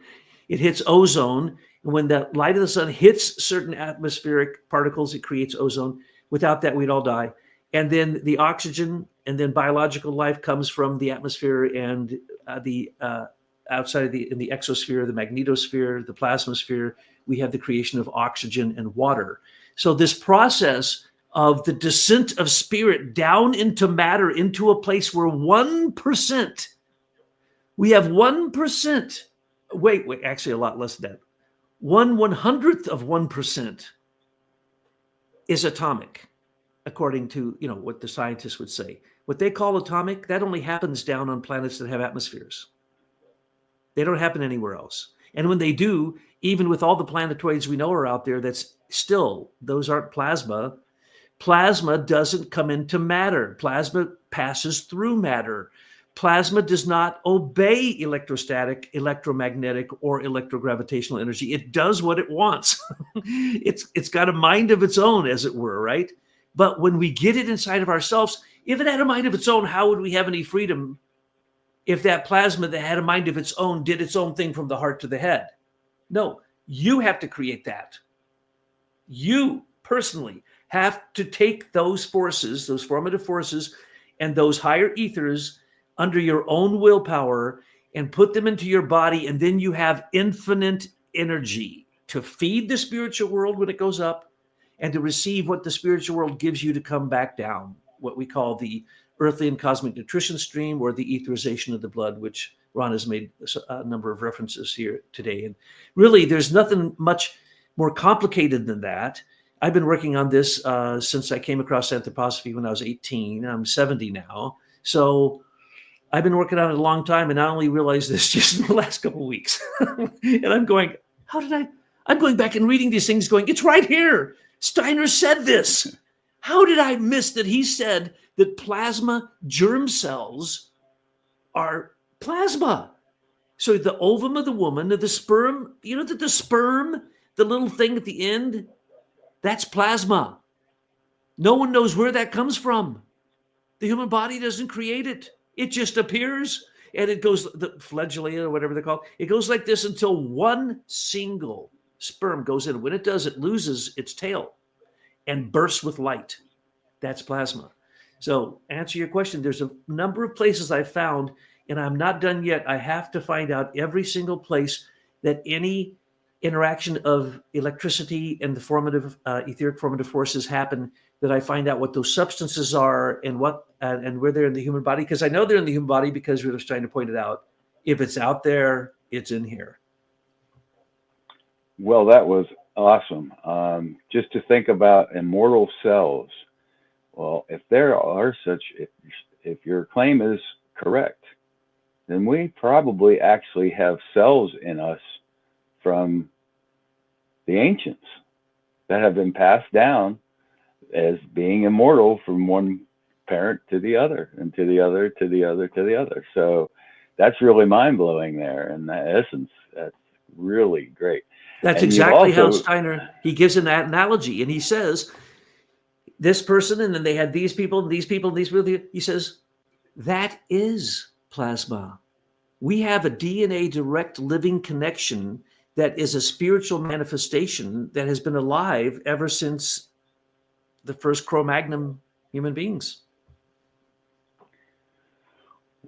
It hits ozone. And when the light of the sun hits certain atmospheric particles, it creates ozone. Without that, we'd all die. And then the oxygen and then biological life comes from the atmosphere and the outside of in the exosphere, the magnetosphere, the plasmosphere, we have the creation of oxygen and water. So this process of the descent of spirit down into matter, into a place where 1%, we have 1%, wait, actually a lot less than that. 1/100th of 1% is atomic, according to what the scientists would say. What they call atomic, that only happens down on planets that have atmospheres. They don't happen anywhere else. And when they do, even with all the planetoids we know are out there, those aren't plasma. Plasma doesn't come into matter. Plasma passes through matter. Plasma does not obey electrostatic, electromagnetic, or electrogravitational energy. It does what it wants. It's got a mind of its own, as it were, right? But when we get it inside of ourselves, if it had a mind of its own, how would we have any freedom if that plasma that had a mind of its own did its own thing from the heart to the head? No, you have to create that. You personally have to take those forces, those formative forces, and those higher ethers under your own willpower and put them into your body, and then you have infinite energy to feed the spiritual world when it goes up and to receive what the spiritual world gives you to come back down, what we call the earthly and cosmic nutrition stream, or the etherization of the blood, which Ron has made a number of references here today. And really, there's nothing much more complicated than that. I've been working on this since I came across anthroposophy when I was 18. I'm 70 now. So I've been working on it a long time, and I only realized this just in the last couple of weeks. And I'm going, I'm going back and reading these things going, it's right here. Steiner said this. How did I miss that he said that plasma germ cells are plasma? So the ovum of the woman, the sperm, that the sperm, the little thing at the end, that's plasma. No one knows where that comes from. The human body doesn't create it. It just appears, and it goes, the flagellata or whatever they're called, it goes like this until one single sperm goes in. When it does, it loses its tail and bursts with light. That's plasma. So answer your question, there's a number of places I found, and I'm not done yet. I have to find out every single place that any interaction of electricity and the formative, etheric formative forces happen, that I find out what those substances are and and where they're in the human body. Because I know they're in the human body because Rudolf Steiner pointed out, if it's out there, it's in here. Well, that was awesome. Just to think about immortal cells Well, if there are such, if your claim is correct, then we probably actually have cells in us from the ancients that have been passed down as being immortal from one parent to the other and to the other to the other to the other. So that's really mind blowing there. In that essence, that's really great. That's And you've exactly how also, Steiner, he gives an analogy, and he says, this person, and then they had these people, and these people, and these people. He says, that is plasma. We have a DNA direct living connection that is a spiritual manifestation that has been alive ever since the first Cro-Magnon human beings.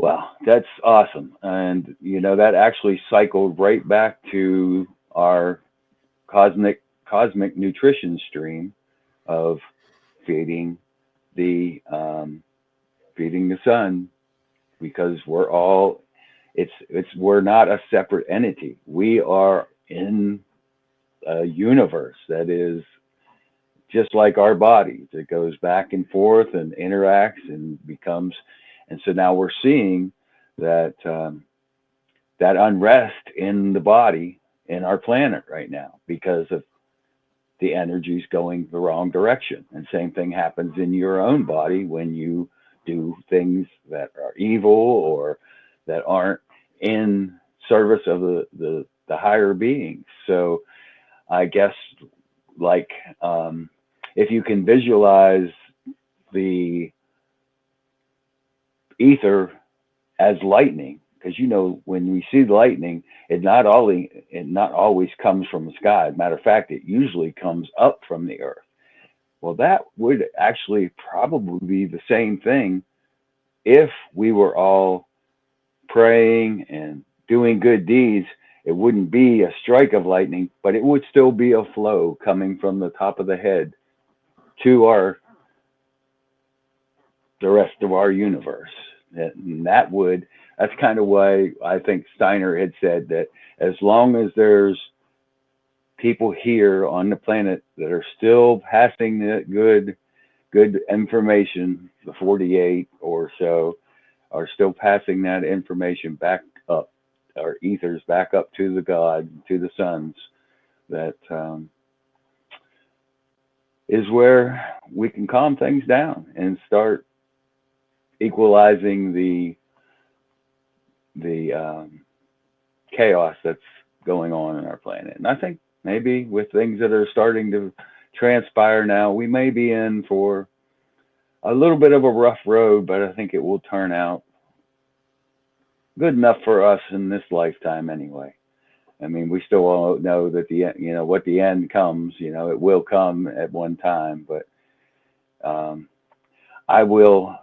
wow, that's awesome. And, that actually cycled right back to our cosmic nutrition stream of feeding the sun, because we're not a separate entity. We are in a universe that is just like our bodies. It goes back and forth and interacts and becomes, and so now we're seeing that that unrest in the body, in our planet right now, because of the energies going the wrong direction. And same thing happens in your own body when you do things that are evil or that aren't in service of the higher beings. So I guess, like, if you can visualize the ether as lightning, because when we see the lightning, it not always comes from the sky. As a matter of fact, it usually comes up from the earth. Well, that would actually probably be the same thing if we were all praying and doing good deeds. It wouldn't be a strike of lightning, but it would still be a flow coming from the top of the head to the rest of our universe. And that's kind of why I think Steiner had said that as long as there's people here on the planet that are still passing the good information, the 48 or so are still passing that information back up, our ethers back up to the God, to the sons, that is where we can calm things down and start equalizing the chaos that's going on in our planet. And I think maybe with things that are starting to transpire now, we may be in for a little bit of a rough road, but I think it will turn out good enough for us in this lifetime anyway. I mean, we still all know that what the end comes, it will come at one time, but I will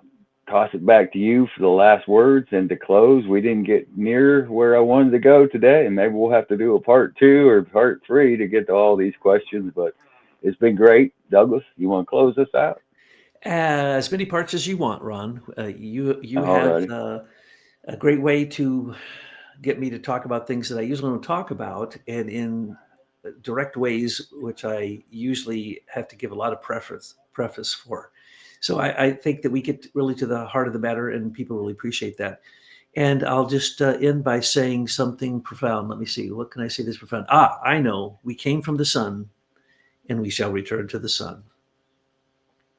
toss it back to you for the last words and to close. We didn't get near where I wanted to go today, and maybe we'll have to do a part 2 or part 3 to get to all these questions, but it's been great. Douglas, you want to close us out? As many parts as you want, Ron. You All have righty. a great way to get me to talk about things that I usually don't talk about, and in direct ways, which I usually have to give a lot of preface for. So I think that we get really to the heart of the matter, and people really appreciate that. And I'll just end by saying something profound. Let me see. What can I say that's profound? I know. We came from the sun, and we shall return to the sun.